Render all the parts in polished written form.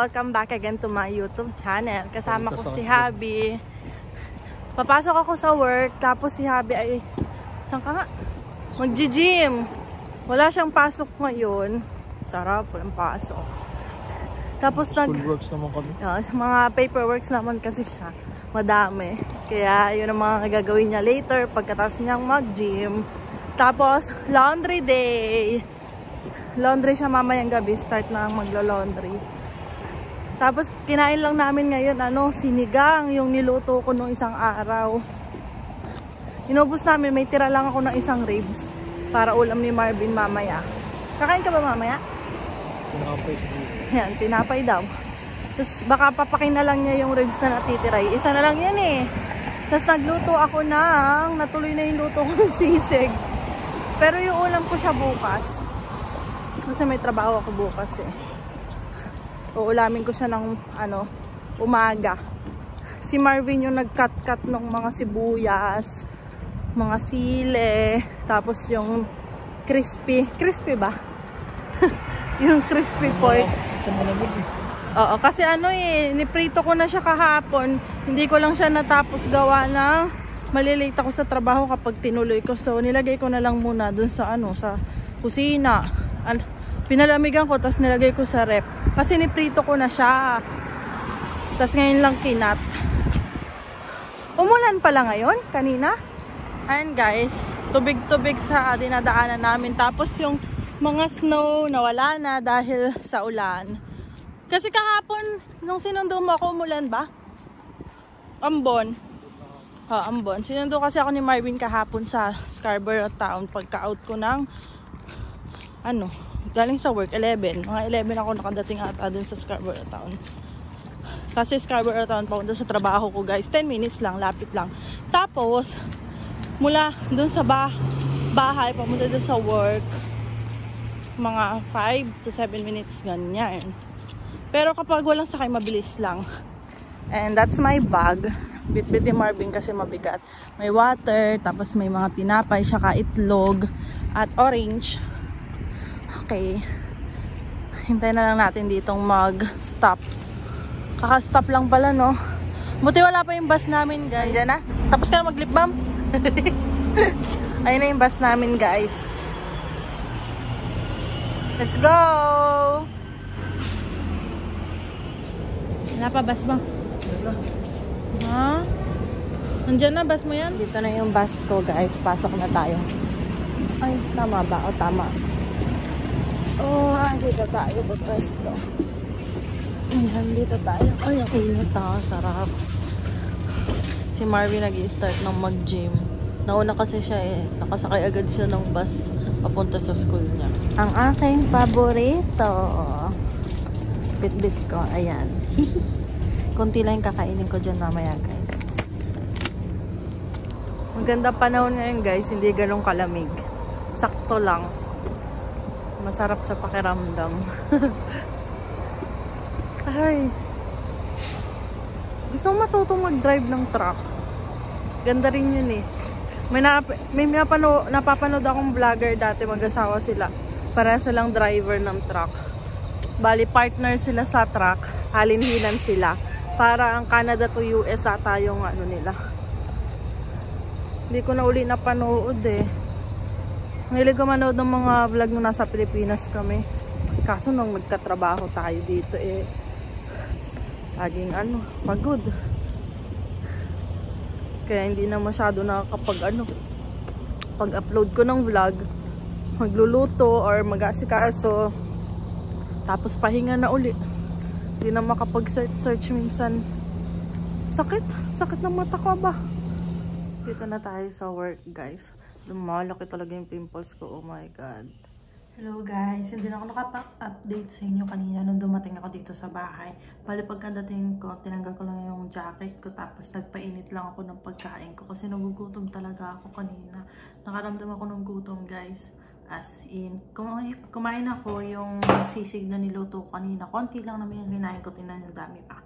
Welcome back again to my YouTube channel. Kasama ko si Habi. Papasok ako sa work, tapos si Habi ay, saan ka nga? Mag-gym. Wala siyang pasok ngayon. Sarap, walang pasok. Tapos schoolworks naman kami. Mga paperworks naman kasi siya. Madami. Kaya yun ang mga gagawin niya later pagkatapos niyang mag-gym. Tapos, laundry day. Laundry siya mamayang gabi. Start na maglo-laundry. Tapos, kinain lang namin ngayon, sinigang. Yung niluto ko nung isang araw. Inubos namin, may tira lang ako ng isang ribs. Para ulam ni Marvin mamaya. Kakain ka ba mamaya? Tinapay. Yan, tinapay daw. Tapos, baka papakin na lang niya yung ribs na natitira. Isa na lang yan eh. Tapos, nagluto ako natuloy na yung luto ko ng sisig. Pero yung ulam ko siya bukas. Kasi may trabaho ako bukas eh. Uulamin ko siya ng umaga. Si Marvin yung nag-cut-cut ng mga sibuyas, mga sile, tapos yung crispy ba? Yung crispy pork. Oo, kasi niprito ko na siya kahapon. Hindi ko lang siya natapos gawa ng malilate ako sa trabaho kapag tinuloy ko. So nilagay ko na lang muna dun sa sa kusina. Pinalamigan ko, tapos nilagay ko sa rep. Kasi niprito ko na siya. Tapos ngayon lang kinat. Umulan pala ngayon, kanina. Ayan guys, tubig-tubig sa dinadaanan namin. Tapos yung mga snow nawala na dahil sa ulan. Kasi kahapon, nung sinundo mo ako, umulan ba? Ambon. Ambon. Sinundo kasi ako ni Marvin kahapon sa Scarborough Town. Pagka-out ko ng galing sa work, 11. Mga 11 ako nakadating ata dun sa Scarborough Town. Kasi Scarborough Town, papunta sa trabaho ko guys. 10 minutes lang, lapit lang. Tapos, mula dun sa bahay, papunta dun sa work, mga 5 to 7 minutes, ganyan. Pero kapag walang sakay, mabilis lang. And that's my bag. Bit-bit ni Marvin kasi mabigat. May water, tapos may mga tinapay, saka itlog, at orange. Okay. Hintayin na lang natin ditong mag-stop. Kaka-stop lang pala, no? Buti wala pa yung bus namin, guys. Andiyan na? Tapos ka na mag-lip balm? Ayun na yung bus namin, guys. Let's go! Wala pa bus mo? Ha? Andiyan na, bus mo yan? Dito na yung bus ko, guys. Pasok na tayo. Ay, tama ba? O, tama. Oh, dito tayo pagpresto. Ayan, dito tayo. Ay, ang init sarap. Si Marvin nag-i-start ng mag-gym. Nauna kasi siya nakasakay agad siya ng bus papunta sa school niya. Ang aking paborito. Bit-bit ko, ayan. Konti lang kakainin ko dyan mamaya, guys. Maganda panahon ngayon, guys. Hindi ganun kalamig. Sakto lang. Masarap sa pakiramdam. Ay. Gusto ko matutong mag-drive ng truck. Ganda rin yun eh. May napapanood akong vlogger dati, mag-asawa sila. Para silang driver ng truck. Bali, partner sila sa truck. Halinhinan sila. Para ang Canada to US ata yung nila. Hindi ko na uli napanood eh. Mahilig ko manood ng mga vlog nung nasa Pilipinas kami. Kaso nung nagkatrabaho tayo dito laging pagod. Kaya hindi na masyado nakakapag pag-upload ko ng vlog, magluluto or mag-asikaso, tapos pahinga na uli. Hindi na makapag-search minsan. Sakit ng mata ko ba? Dito na tayo sa work, guys. Lumalaki talaga yung pimples ko. Oh my God. Hello guys. Hindi na ako nakapa-update sa inyo kanina nung dumating ako dito sa bahay. Bali pagkadating ko, tinanggal ko lang yung jacket ko. Tapos nagpainit lang ako ng pagkain ko. Kasi nagugutom talaga ako kanina. Nakaramdam ako ng gutom, guys. As in, kumain ako yung sisig na niluto ko kanina. Konti lang naman yung hinahin ko. Tingnan yung dami pa.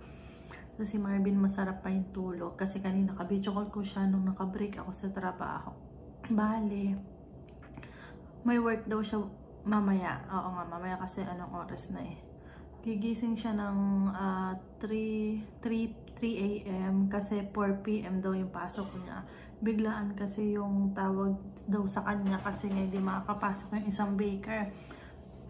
Tapos si Marvin, masarap pa yung tulog. Kasi kanina ka-video call ko siya nung nakabreak ako sa trabaho. Bale, may work daw siya mamaya. Oo nga, mamaya kasi anong oras na gigising siya ng 3 a.m. kasi 4 p.m. daw yung pasok niya. Biglaan kasi yung tawag daw sa kanya kasi nga hindi makakapasok yung isang baker.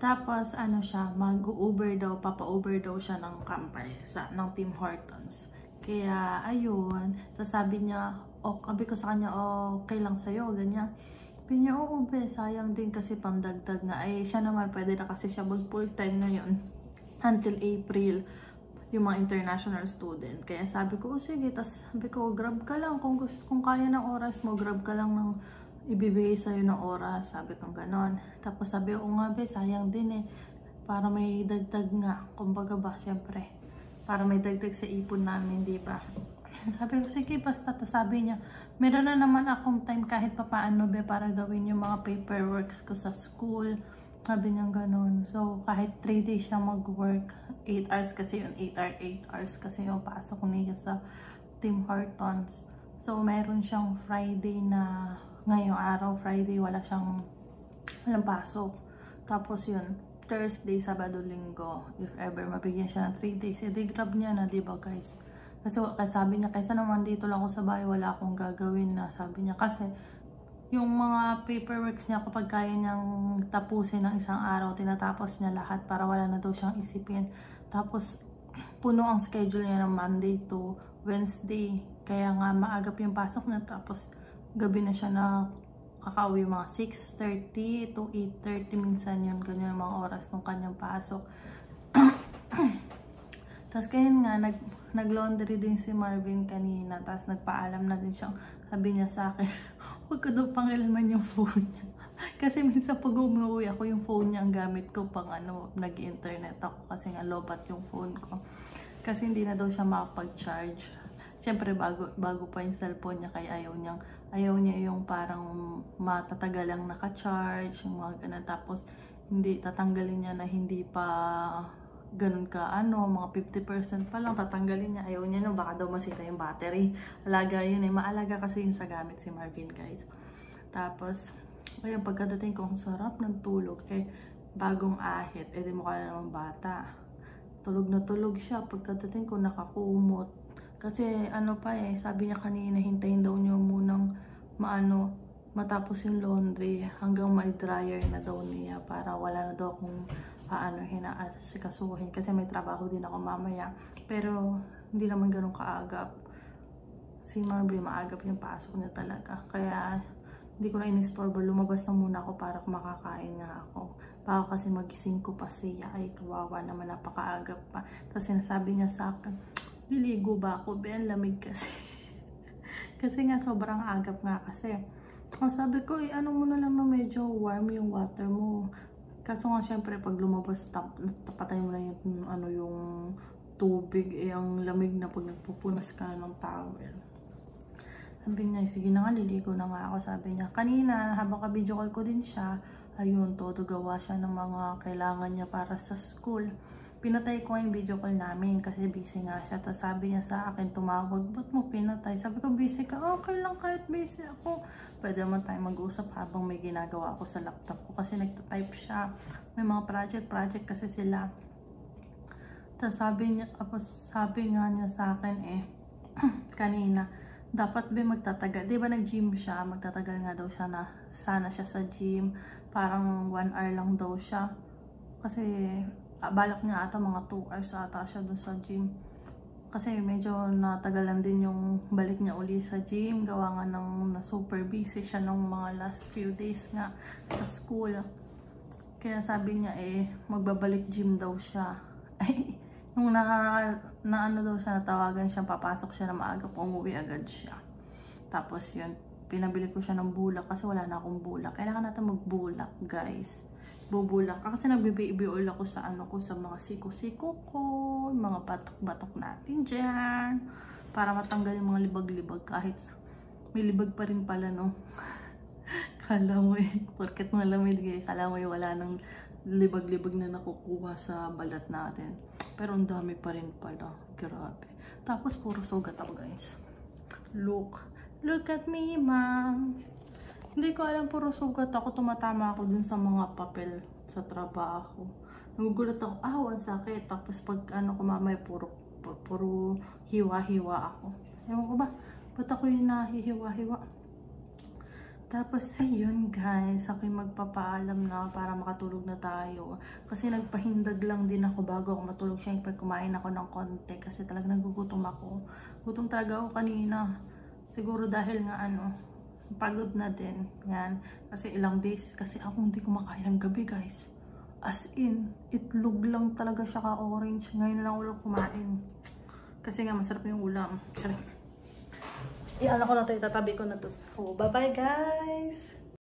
Tapos ano siya, mag-Uber daw, papa-Uber daw siya ng Kampay, ng Tim Hortons. Kaya ayun, tapos sabi niya, sabi ko sa kanya, okay lang sa'yo, ganyan. Sabi niya, oo be, sayang din kasi pandagdag na. Ay siya naman, pwede na kasi siya mag full time ngayon until April, yung mga international student. Kaya sabi ko, sige, tas sabi ko, grab ka lang kung kaya ng oras mo, grab ka lang ng ibibigay sa'yo ng oras, sabi ko ganon. Tapos sabi ko, nga be, sayang din para may dagdag nga, kumbaga ba, syempre, para may dagdag sa ipon namin, di ba? Sabi ko, sige, basta. Tas sabi niya, meron na naman akong time kahit papaano be, para gawin yung mga paperworks ko sa school. Sabi niya ganon. So, kahit 3 days siya mag-work, 8 hours kasi yun, 8 hours kasi yung pasok niya sa Tim Hortons. So, meron siyang Friday na, ngayong araw, Friday, walang pasok. Tapos yun, Thursday, Sabado, Linggo, if ever mabigyan siya ng 3 days, edi grab niya na, diba guys? Kasi sabi niya, kaysa naman dito lang ako sa bahay, wala akong gagawin na, sabi niya. Kasi, yung mga paperworks niya, kapag kaya niyang tapusin ng isang araw, tinatapos niya lahat para wala na daw siyang isipin. Tapos, puno ang schedule niya ng Monday to Wednesday. Kaya nga, maagap yung pasok niya. Tapos, gabi na siya na kakauwi, mga 6:30 to 8:30 minsan yun. Ganyan mga oras ng kanyang pasok. Tapos, kaya nga, nag-laundry din si Marvin kanina. Tapos, nagpaalam na din siyang, sabi niya sa akin, huwag ko daw pangilaman yung phone niya. Kasi minsan pag umuwi ako, yung phone niya ang gamit ko pang nag-internet ako. Kasi nga lobat yung phone ko. Kasi hindi na daw siya makapag-charge. Siyempre bago pa yung cellphone niya, kaya ayaw niya yung parang matatagal lang naka-charge, yung mga ganun. Tapos hindi tatanggalin niya na hindi pa ganun ka, mga 50% pa lang tatanggalin niya. Ayaw niya nung baka daw masira yung battery. Alaga yun maalaga kasi yun sa gamit si Marvin, guys. Tapos, ayun, pagkadating ko, ang sarap ng tulog. Bagong ahit, di mo kala naman bata. Tulog na tulog siya. Pagkadating ko, nakakumot. Kasi, sabi niya kanina, hintayin daw niyo munang matapos yung laundry hanggang may dryer na daw niya para wala na daw akong hinaasikasuhin kasi may trabaho din ako mamaya. Pero hindi naman ganun kaagap. Si Marvin, maagap yung pasok niya talaga. Kaya hindi ko na inistorbo. Lumabas na muna ako para makakain nga ako. Baka kasi magising ko pa siya. Ay, kawawa naman, napakaagap pa. Tapos sinasabi niya sa akin, liligo ba ako? Ang lamig kasi. Kasi nga sobrang agap nga kasi. Sabi ko, ano mo na lang na medyo warm yung water mo. Kaso nga syempre pag lumabas, tapatay mo na yung tubig. Ang lamig na pag nagpupunas ka ng towel. Sabi niya, sige na nga, liligo na nga ako. Sabi niya, kanina, habang ka-video call ko din siya, ayun, todo gawa siya ng mga kailangan niya para sa school. Pinatay ko yung video call namin kasi busy nga siya. Tapos sabi niya sa akin, tumawag, ba't mo pinatay? Sabi ko, busy ka? Okay lang, kahit busy ako. Pwede naman tayo mag-usap habang may ginagawa ako sa laptop ko kasi nagtatype siya. May mga project kasi sila. Tapos sabi nga niya sa akin kanina, dapat magtatagal. Diba nag-gym siya? Magtatagal nga daw siya na sana siya sa gym. Parang 1 hour lang daw siya. Kasi balak niya ata mga 2 hours ata siya dun sa gym. Kasi medyo natagalan din yung balik niya uli sa gym. Gawa nga na super busy siya nung mga last few days nga sa school. Kaya sabi niya magbabalik gym daw siya. Ay, nung daw siya, natawagan siya, papasok siya na maaga, umuwi agad siya. Tapos yun, pinabili ko siya ng bulak kasi wala na akong bulak. Kailangan natin magbulak, guys. Bubulak. Kasi nagbe-baby oil ako sa sa mga siko-siko ko, mga batok-batok natin dyan. Para matanggal yung mga libag-libag kahit may libag pa rin pala, no? Kala mo porket malamig kala mo wala nang libag-libag na nakukuha sa balat natin. Pero ang dami pa rin pala. Grabe. Tapos puro sugat ako, guys. Look at me, ma'am. Hindi ko alam, puro sugat ako. Tumatama ako dun sa mga papel sa trabaho. Nagugulat ako, ang sakit. Tapos pag ano ko mamaya, puro hiwa-hiwa ako. Ewan ko ba, ba't ako yung nahihiwa-hiwa? Tapos ayun guys, ako'y magpapaalam na para makatulog na tayo. Kasi nagpahindag lang din ako bago ako matulog. Siyempre kumain ako ng konti kasi talaga nagugutom ako. Gutom talaga ako kanina. Siguro dahil nga ano, pagod na din. Yan. Kasi ilang days kasi ako hindi kumakain ng gabi guys. As in, itlog lang talaga siya ka-orange. Ngayon na lang ulit kumain. Kasi nga masarap yung ulam. Charik. Iyan ko na ito, itatabi ko na ito. So, bye-bye guys!